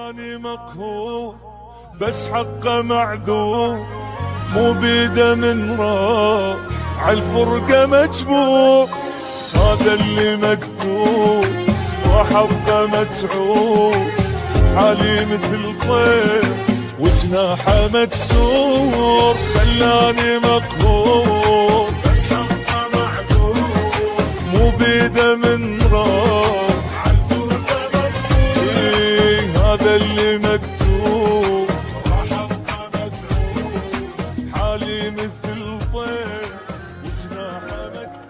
خلاني مقهور بس حقه معذور، مو بيده من راح عالفرقة مجبور. هذا اللي مكتوب وحظه متعوب، حالي مثل طير وجناحه مكسور. خلاني مقهور بس حقه معذور، مو بيده من راح عالفرقة مجبور. هذا اللي مكتوب وحظه متعوب، حالي مثل طير وجناحه مكسور.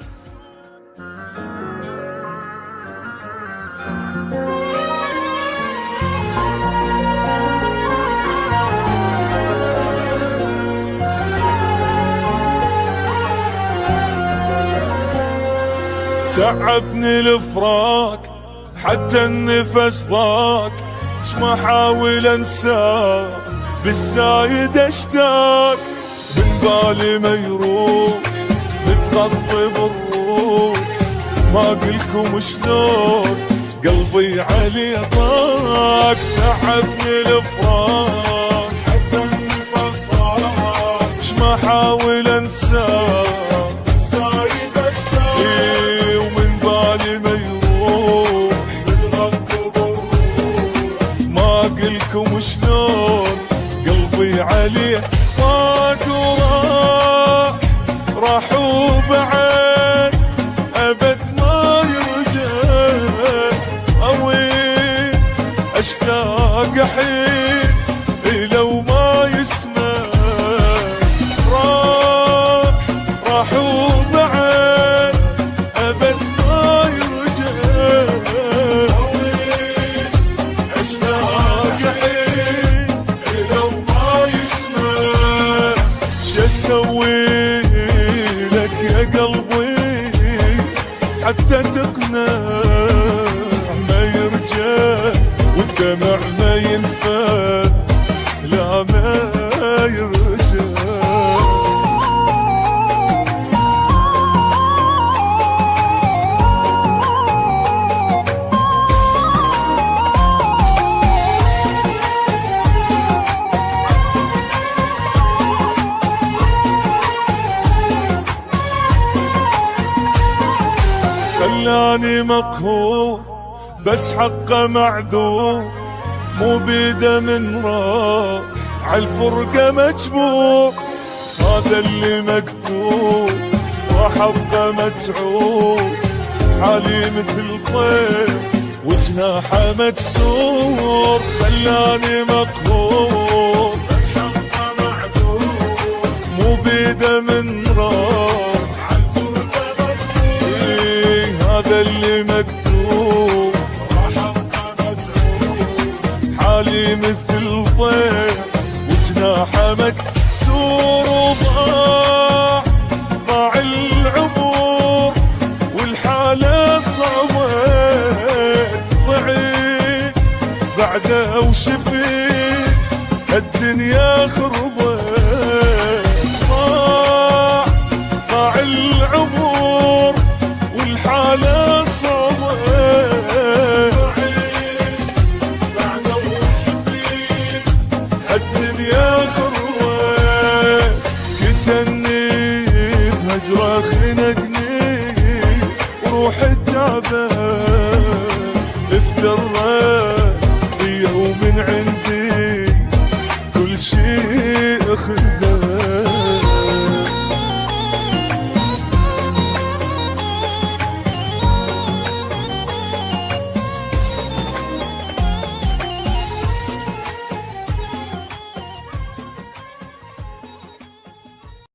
تعبني الفراق حتى النفس ضاق، ما احاول انساه بالزايد اشتاق. من بالي ما يروح متغطي بالروح، ما اقلكم شلون قلبي عليه طاق. تعبني الفراق حتى النفس ضاق، ما احاول انساه وشلون قلبي عليه طاق. راح وبعد ابد ما يرجع، اوين اشتاق حين لو ما يسمع. راح وبعد ابد ما يرجع، اوين اشتاق اسوي لك يا قلبي حتى تقنع ما يرجع، والدمع ما ينفع لا ما يرجع. خلاني مقهور بس حقه معذور، مو بيده من راح عالفرقة مجبور. هذا اللي مكتوب وحظه متعوب، حالي مثل طير وجناحه مكسور. خلاني مقهور بس حقه معذور، مو بيده من راح هذا اللي مكتوب وحظه متعوب، حالي مثل طير وجناحه مكسور. وضاع العبور والحالة صعبت، ضعيت بعده وشفيت الدنيا خربت. ضاع العبور والحالة صعبت، بعده وشفيت الدنيا خربت. كتني بهجره خنقني وروحي تعبان، افترت بيا ومن عندي كل شي اخذ